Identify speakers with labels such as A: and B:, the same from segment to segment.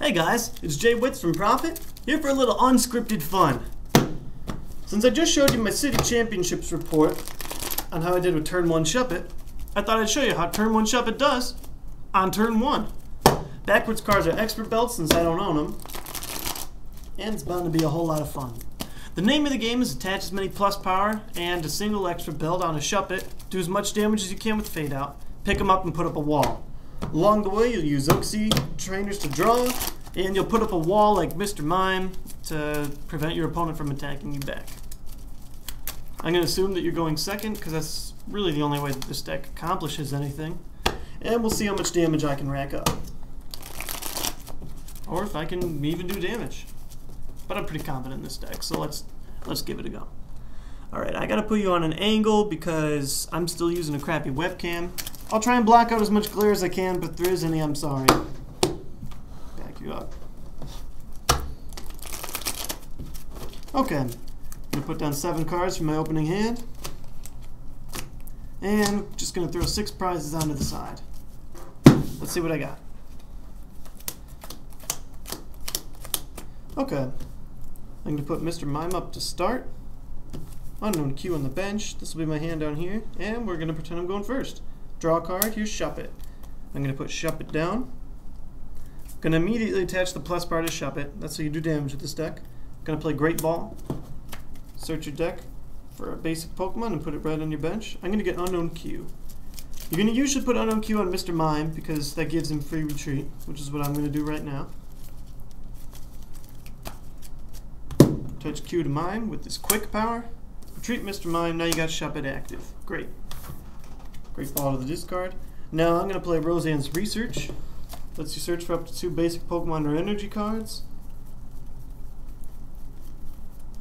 A: Hey guys, it's JWittz from Profit, here for a little unscripted fun. Since I just showed you my City Championships report on how I did with Turn 1 Shuppet, I thought I'd show you how Turn 1 Shuppet does on Turn 1. Backwards cards are expert belts since I don't own them, and it's bound to be a whole lot of fun. The name of the game is attach as many plus power and a single extra belt on a Shuppet, do as much damage as you can with Fade Out, pick them up and put up a wall. Along the way, you'll use trainers to draw, and you'll put up a wall like Mr. Mime to prevent your opponent from attacking you back. I'm going to assume that you're going second, because that's really the only way that this deck accomplishes anything. And we'll see how much damage I can rack up. Or if I can even do damage. But I'm pretty confident in this deck, so let's give it a go. Alright, I gotta put you on an angle because I'm still using a crappy webcam. I'll try and block out as much glare as I can, but if there is any, I'm sorry. Back you up. Okay, I'm gonna put down 7 cards from my opening hand. And just gonna throw 6 prizes onto the side. Let's see what I got. Okay, I'm going to put Mr. Mime up to start. Unknown Q on the bench. This will be my hand down here, and we're going to pretend I'm going first. Draw a card, here's Shuppet. I'm going to put Shuppet down. Going to immediately attach the plus bar to Shuppet. That's how you do damage with this deck. Going to play Great Ball. Search your deck for a basic Pokemon and put it right on your bench. I'm going to get Unknown Q. You're going to usually put Unknown Q on Mr. Mime because that gives him free retreat, which is what I'm going to do right now. Touch Q to Mime with this quick power. Retreat Mr. Mime, now you got Shuppet active. Great. Great Ball to the discard. Now I'm going to play Roseanne's Research. Lets you search for up to 2 basic Pokemon or energy cards.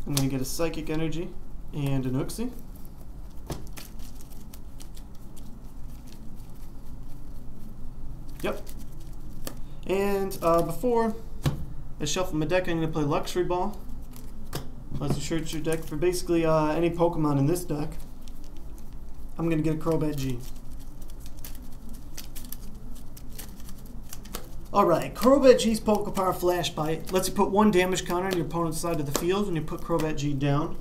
A: I'm going to get a Psychic Energy and an Uxie. Yep. And before I shuffle my deck, I'm going to play Luxury Ball. Let's you search your deck for basically any Pokemon in this deck. I'm going to get a Crobat G. Alright, Crobat G's Pokepower Flash Bite lets you put 1 damage counter on your opponent's side of the field when you put Crobat G down.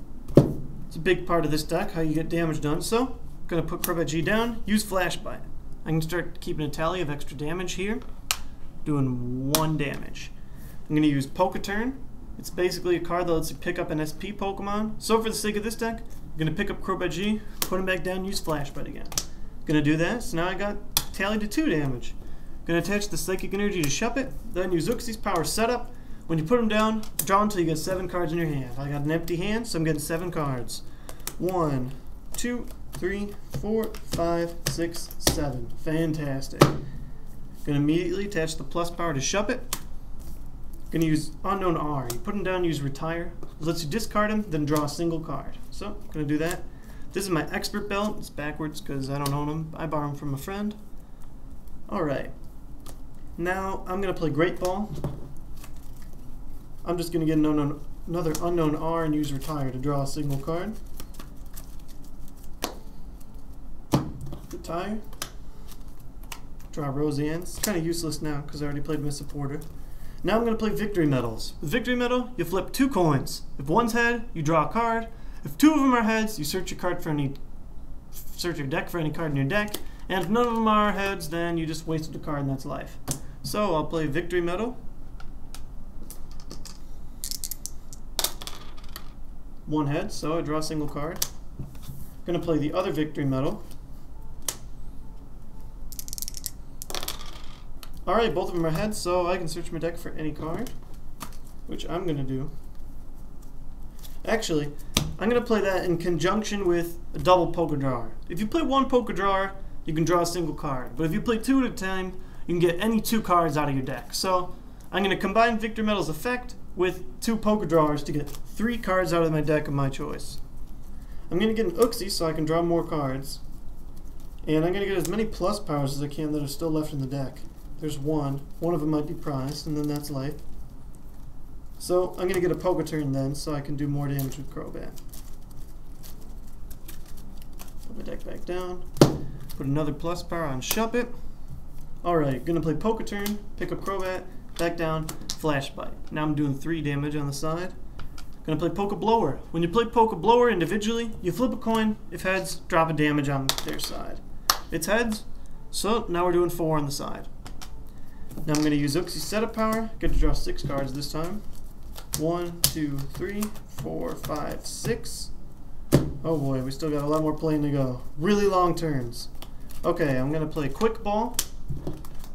A: It's a big part of this deck, how you get damage done. So, I'm going to put Crobat G down, use Flash Bite. I can start keeping a tally of extra damage here, doing 1 damage. I'm going to use Poketurn. It's basically a card that lets you pick up an SP Pokemon. So for the sake of this deck, I'm going to pick up Crobat G, put him back down, use Flash Bite again. Going to do that, so now I got tallied to 2 damage. Going to attach the Psychic Energy to Shuppet, then use Uxie's Power Setup. When you put him down, draw until you get 7 cards in your hand. I got an empty hand, so I'm getting 7 cards. 1, 2, 3, 4, 5, 6, 7. Fantastic. Going to immediately attach the plus power to Shuppet. Going to use Unknown R. You put him down, use Retire. It lets you discard him, then draw a single card. So, I'm going to do that. This is my expert belt. It's backwards because I don't own them. I borrow them from a friend. Alright. Now, I'm going to play Great Ball. I'm just going to get another Unknown R and use Retire to draw a single card. Retire. Draw Roseanne. It's kind of useless now because I already played my supporter. Now I'm going to play Victory Medals. With Victory Medal, you flip 2 coins. If one's head, you draw a card. If 2 of them are heads, you search your deck for any card in your deck. And if none of them are heads, then you just wasted a card and that's life. So I'll play Victory Medal. 1 head, so I draw a single card. I'm going to play the other Victory Medal. Alright, both of them are heads, so I can search my deck for any card, which I'm going to do. Actually, I'm going to play that in conjunction with a double Pokedrawer. If you play 1 Pokedrawer, you can draw a single card. But if you play 2 at a time, you can get any 2 cards out of your deck. So, I'm going to combine Victory Medal's effect with 2 Pokedrawers to get 3 cards out of my deck of my choice. I'm going to get an Uxie so I can draw more cards. And I'm going to get as many plus powers as I can that are still left in the deck. There's 1. One of them might be prized, and then that's life. So I'm going to get a Poketurn then, so I can do more damage with Crobat. Put my deck back down. Put another plus power on Shuppet. Alright, going to play Poketurn, pick up Crobat, back down, Flash Bite. Now I'm doing 3 damage on the side. Gonna play Pokeblower. When you play Pokeblower individually, you flip a coin. If heads, drop a damage on their side. It's heads, so now we're doing 4 on the side. Now I'm gonna use Uxie's setup power. Get to draw 6 cards this time. 1, 2, 3, 4, 5, 6. Oh boy, we still got a lot more playing to go. Really long turns. Okay, I'm gonna play Quick Ball.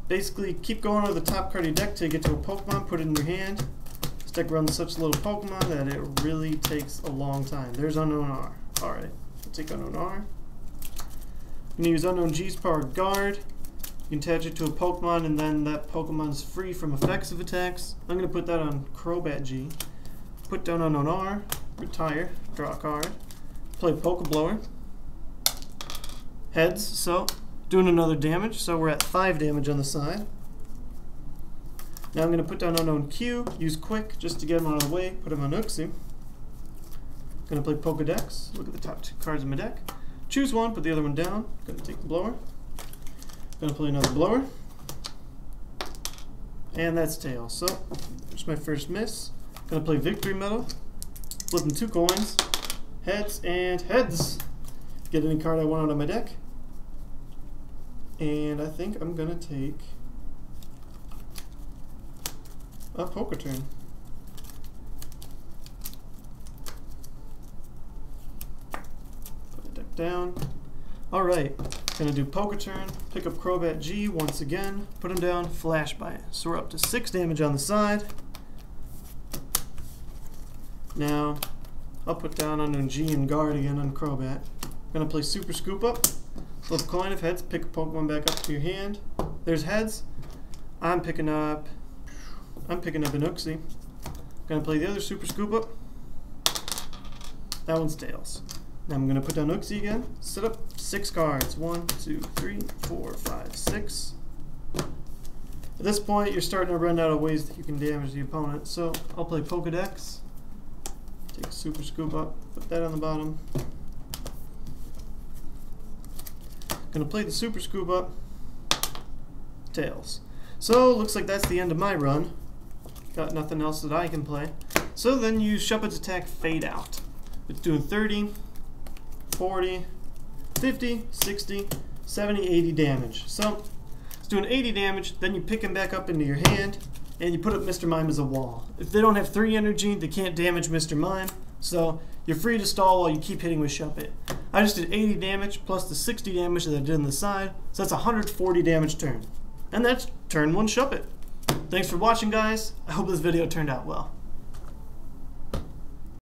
A: Basically, keep going over the top card of your deck till you get to a Pokemon, put it in your hand. This deck runs such little Pokemon that it really takes a long time. There's Unknown R. Alright, I'll take Unknown R. I'm gonna use Unknown G's power Guard. You can attach it to a Pokemon and then that Pokemon's free from effects of attacks. I'm gonna put that on Crobat G. Put down Unknown R, retire, draw a card. Play Pokeblower. Heads, so doing another damage, so we're at 5 damage on the side. Now I'm going to put down Unknown Q, use Quick just to get him out of the way, put him on Uxie. Going to play Pokedex, look at the top 2 cards in my deck. Choose one, put the other one down. Going to take the blower. Going to play another blower. And that's tail, so there's my first miss. Going to play Victory Medal, flipping 2 coins. Heads and heads. Get any card I want out of my deck. And I think I'm going to take a Poker Turn. Put the deck down. Alright, going to do Poker Turn, pick up Crobat G once again, put him down, Flash Bite. So we're up to 6 damage on the side. Now, I'll put down Unknown G and Guard again on Crobat. I'm going to play Super Scoop Up. Flip a coin of heads, pick a Pokemon back up to your hand. There's heads. I'm picking up an Uxie. Going to play the other Super Scoop Up. That one's tails. Now I'm going to put down Uxie again. Set up 6 cards. 1, 2, 3, 4, 5, 6. At this point, you're starting to run out of ways that you can damage the opponent. So I'll play Pokedex. Take a Super Scoop Up, put that on the bottom. Gonna play the Super Scoop Up, tails. So looks like that's the end of my run. Got nothing else that I can play. So then you use Shuppet's attack Fade Out. It's doing 30, 40, 50, 60, 70, 80 damage. So it's doing 80 damage, then you pick him back up into your hand, and you put up Mr. Mime as a wall. If they don't have 3 energy, they can't damage Mr. Mime, so you're free to stall while you keep hitting with Shuppet. I just did 80 damage plus the 60 damage that I did on the side, so that's 140 damage turn. And that's turn 1 Shuppet. Thanks for watching, guys. I hope this video turned out well.